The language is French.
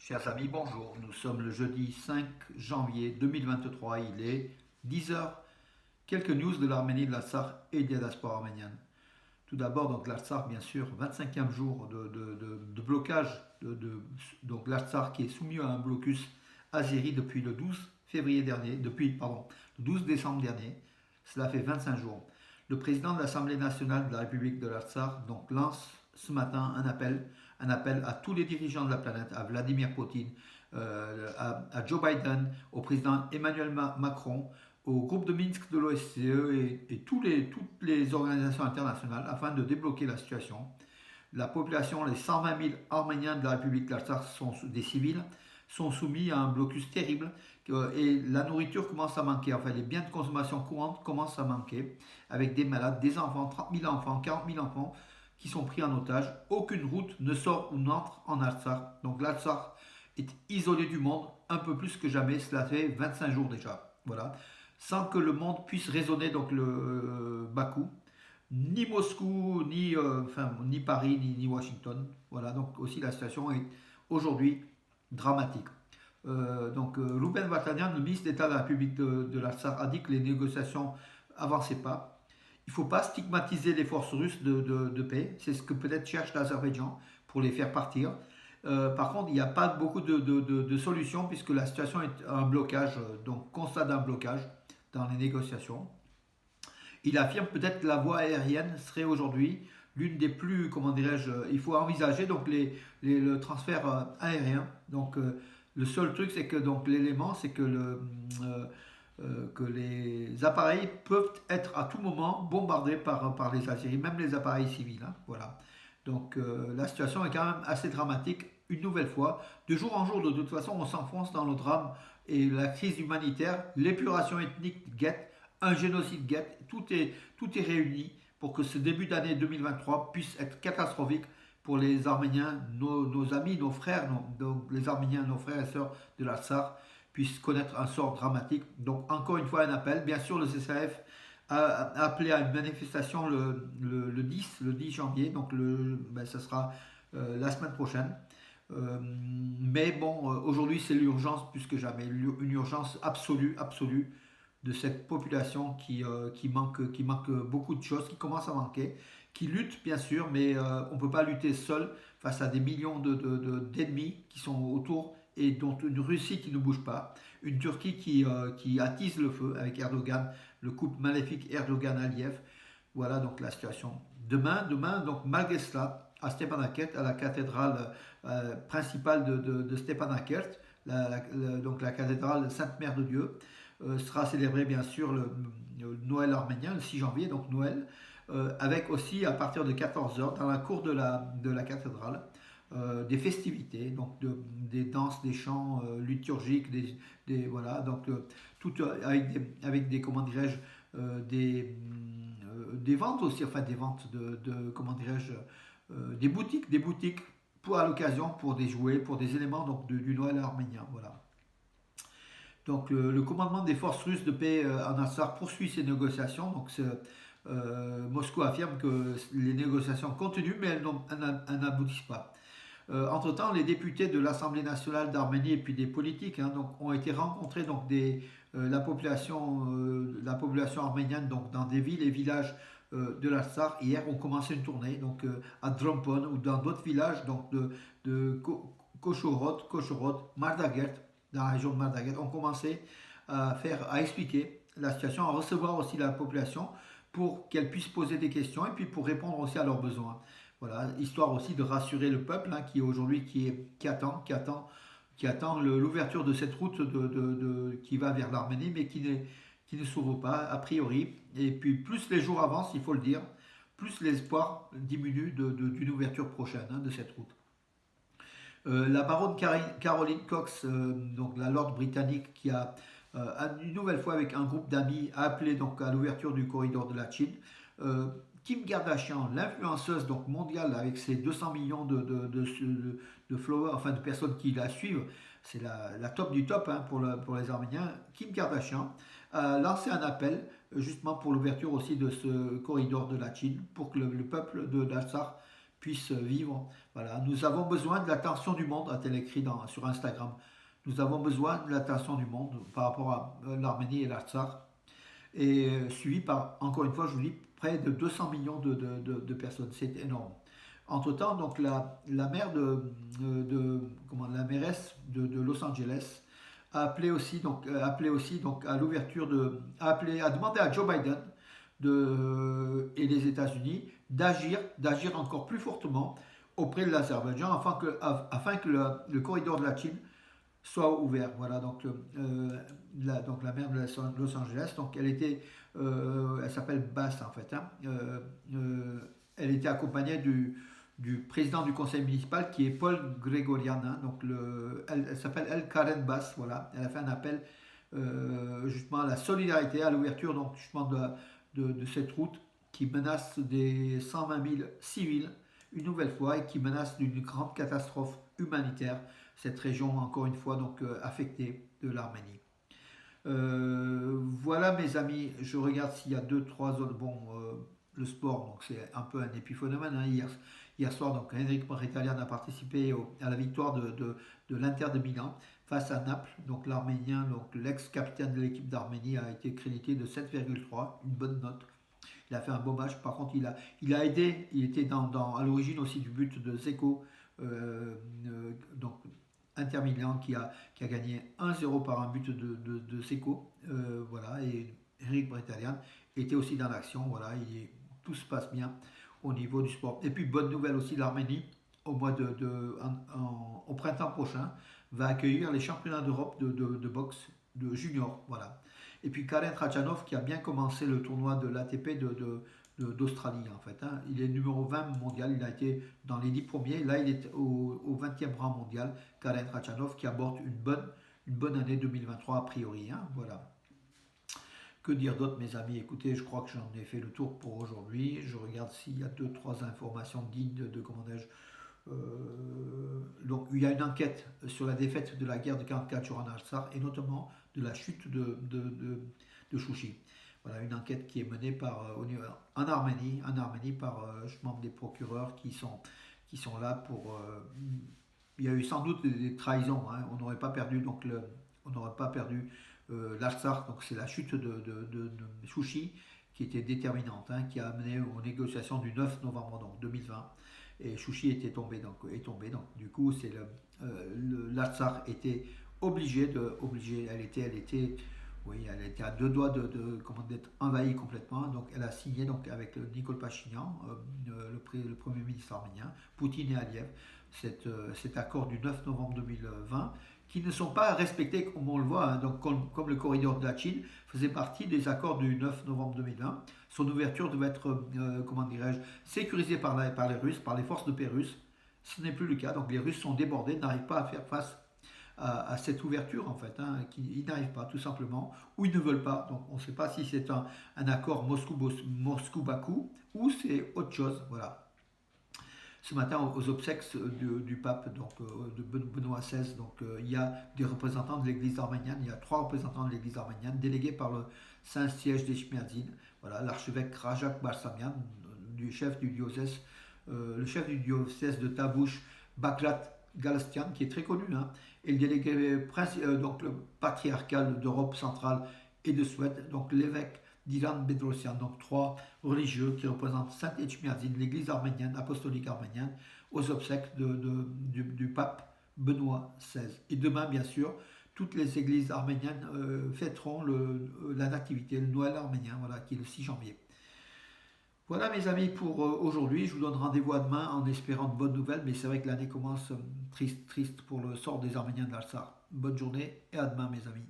Chers amis, bonjour. Nous sommes le jeudi 5 janvier 2023. Il est 10 heures. Quelques news de l'Arménie, de l'Artsakh et de la diaspora arménienne. Tout d'abord, donc l'Artsakh, bien sûr, 25e jour de blocage. Donc l'Artsakh qui est soumis à un blocus azéri depuis le 12 février dernier, le 12 décembre dernier. Cela fait 25 jours. Le président de l'Assemblée nationale de la République de l'Artsakh donc lance ce matin un appel à tous les dirigeants de la planète, à Vladimir Poutine, à Joe Biden, au président Emmanuel Macron, au groupe de Minsk de l'OSCE et toutes les organisations internationales afin de débloquer la situation. La population, les 120 000 Arméniens de la République de l'Artsakh sont des civils, sont soumis à un blocus terrible et la nourriture commence à manquer, enfin les biens de consommation courante commencent à manquer avec des malades, des enfants, 30 000 enfants, 40 000 enfants qui sont pris en otage. Aucune route ne sort ou n'entre en Artsakh. Donc l'Artsakh est isolé du monde un peu plus que jamais, cela fait 25 jours déjà. Voilà. Sans que le monde puisse raisonner donc le Bakou, ni Moscou, ni Paris, ni Washington. Voilà, donc aussi la situation est aujourd'hui dramatique. Ruben Vartanian, le ministre d'État de la République de l'Artsakh, a dit que les négociations avançaient pas. Il ne faut pas stigmatiser les forces russes de paix, c'est ce que peut-être cherche l'Azerbaïdjan pour les faire partir. Par contre, il n'y a pas beaucoup de solutions puisque la situation est un blocage, donc constat d'un blocage dans les négociations. Il affirme peut-être que la voie aérienne serait aujourd'hui l'une des plus, comment dirais-je, il faut envisager donc le transfert aérien. Donc le seul truc, c'est que donc l'élément, c'est que les appareils peuvent être à tout moment bombardés par les Algériens, même les appareils civils. Hein, voilà. Donc la situation est quand même assez dramatique, une nouvelle fois. De jour en jour, de toute façon, on s'enfonce dans le drame et la crise humanitaire, l'épuration ethnique guette, un génocide guette, tout est réuni pour que ce début d'année 2023 puisse être catastrophique pour les Arméniens, nos amis, nos frères, donc les Arméniens, nos frères et sœurs de l'Artsakh puissent connaître un sort dramatique. Donc encore une fois un appel, bien sûr le CCAF a appelé à une manifestation le 10 janvier, donc ça sera la semaine prochaine. Mais bon, aujourd'hui c'est l'urgence plus que jamais, une urgence absolue de cette population qui manque beaucoup de choses, qui commence à manquer, qui lutte bien sûr, mais on ne peut pas lutter seul face à des millions d'ennemis qui sont autour et dont une Russie qui ne bouge pas, une Turquie qui attise le feu avec Erdogan, le couple maléfique Erdogan-Aliyev. Voilà donc la situation. Demain donc malgré cela, à Stepanakert, à la cathédrale principale de Stepanakert, donc la cathédrale Sainte-Mère de Dieu, sera célébré bien sûr le Noël arménien, le 6 janvier, donc Noël, avec aussi à partir de 14 heures dans la cour de la cathédrale, des festivités, donc des danses, des chants liturgiques, voilà, donc tout avec des comment dirais-je, des ventes aussi, enfin des ventes comment dirais-je, des boutiques pour à l'occasion pour des jouets, pour des éléments donc du Noël arménien, voilà. Donc le commandement des forces russes de paix en Artsakh poursuit ses négociations. Donc Moscou affirme que les négociations continuent, mais elles n'aboutissent pas. Entre-temps, les députés de l'Assemblée nationale d'Arménie et puis des politiques donc, ont été rencontrés donc, la population arménienne donc, dans des villes et villages de l'Artsakh. Hier, ont commencé une tournée donc, à Drompon ou dans d'autres villages donc, de Kochorod, Mardagert, dans la région de Mardaghet, ont commencé à expliquer la situation, à recevoir aussi la population pour qu'elle puisse poser des questions et puis pour répondre aussi à leurs besoins. Voilà, histoire aussi de rassurer le peuple qui aujourd'hui qui attend l'ouverture de cette route qui va vers l'Arménie, mais qui ne s'ouvre pas a priori. Et puis plus les jours avancent, il faut le dire, plus l'espoir diminue d'une ouverture prochaine de cette route. La baronne Caroline Cox, donc la lord britannique, qui a une nouvelle fois avec un groupe d'amis appelé donc à l'ouverture du corridor de la Chine. Kim Kardashian, l'influenceuse donc mondiale avec ses 200 millions de followers, enfin de personnes qui la suivent, c'est la top du top pour les Arméniens. Kim Kardashian a lancé un appel justement pour l'ouverture aussi de ce corridor de la Chine pour que le peuple de l'Artsakh puissent vivre. Voilà, nous avons besoin de l'attention du monde, a-t-elle écrit sur Instagram. Nous avons besoin de l'attention du monde par rapport à l'Arménie et l'Artsakh, et suivi par, encore une fois, je vous dis, près de 200 millions de personnes. C'est énorme. Entre-temps, donc la maire la mairesse de Los Angeles a appelé aussi à l'ouverture a demandé à Joe Biden et les États-Unis d'agir encore plus fortement auprès de l'Azerbaïdjan afin que le corridor de la Chine soit ouvert. Voilà, donc la maire de Los Angeles, donc elle s'appelle Bass en fait, hein. Elle était accompagnée du président du conseil municipal qui est Paul Grégorian, hein. Donc elle s'appelle Karen Bass, voilà. Elle a fait un appel justement à la solidarité, à l'ouverture donc justement de cette route qui menace des 120 000 civils une nouvelle fois et qui menace d'une grande catastrophe humanitaire cette région encore une fois donc affectée de l'Arménie. Voilà mes amis, je regarde s'il y a deux trois autres. Bon, le sport, donc c'est un peu un épiphénomène, hein. Hier soir, donc Henrik Mkhitaryan a participé à la victoire de l'Inter de Milan face à Naples. Donc l'Arménien, donc l'ex-capitaine de l'équipe d'Arménie, a été crédité de 7,3, une bonne note. Il a fait un beau match. Par contre, il a aidé. Il était à l'origine aussi du but de Zeko, donc Inter Milan qui a gagné 1-0 par un but de Zeko. Voilà. Et Henrik Mkhitaryan était aussi dans l'action. Voilà. Tout se passe bien au niveau du sport. Et puis bonne nouvelle aussi, l'Arménie au printemps prochain va accueillir les championnats d'Europe de boxe de junior. Voilà. Et puis Karen Khachanov qui a bien commencé le tournoi de l'ATP d'Australie en fait, hein. Il est numéro 20 mondial, il a été dans les 10 premiers, là il est au 20e rang mondial. Karen Khachanov qui aborde une bonne année 2023 a priori, hein. Voilà. Que dire d'autre mes amis? Écoutez, je crois que j'en ai fait le tour pour aujourd'hui. Je regarde s'il y a 2-3 informations dignes comment dirais-je. Donc il y a une enquête sur la défaite de la guerre de 44 sur Artsakh et notamment de la chute de Chouchi. Voilà, une enquête qui est menée en Arménie par justement des procureurs qui sont là pour. Il y a eu sans doute des trahisons, hein. On n'aurait pas perdu l'Artsakh, donc c'est la chute de Chouchi qui était déterminante, hein, qui a amené aux négociations du 9 novembre donc, 2020. Et Chouchi est tombé, donc du coup l'Artsakh était elle était à deux doigts d'être envahie complètement. Donc elle a signé donc avec Nicole Pachinian, le premier ministre arménien, Poutine et Aliyev, cet accord du 9 novembre 2020 qui ne sont pas respectés comme on le voit, hein. Donc comme le corridor de la Chine faisait partie des accords du 9 novembre 2020. Son ouverture devait être, sécurisée par les Russes, par les forces de paix russes. Ce n'est plus le cas, donc les Russes sont débordés, n'arrivent pas à faire face à cette ouverture en fait, hein. Ils n'arrivent pas tout simplement, ou ils ne veulent pas. Donc on ne sait pas si c'est un accord Moscou-Bakou ou c'est autre chose. Voilà. Ce matin, aux obsèques du pape, donc de Benoît XVI, donc il y a des représentants de l'Église arménienne. Il y a 3 représentants de l'Église arménienne délégués par le Saint-Siège d'Echmiadzin. Voilà, l'archevêque Rajak Barsamian, le chef du diocèse de Tabouche, Bakrat Galastian, qui est très connu, hein, et le délégué donc le patriarcal d'Europe centrale et de Suède, donc l'évêque d'Iran Bedrosian, donc 3 religieux qui représentent Saint Echmiadzin, l'église arménienne, apostolique arménienne, aux obsèques du pape Benoît XVI. Et demain, bien sûr, toutes les églises arméniennes fêteront la nativité, le Noël arménien, voilà, qui est le 6 janvier. Voilà mes amis pour aujourd'hui, je vous donne rendez-vous à demain en espérant de bonnes nouvelles, mais c'est vrai que l'année commence triste pour le sort des Arméniens de l'Artsakh. Bonne journée et à demain mes amis.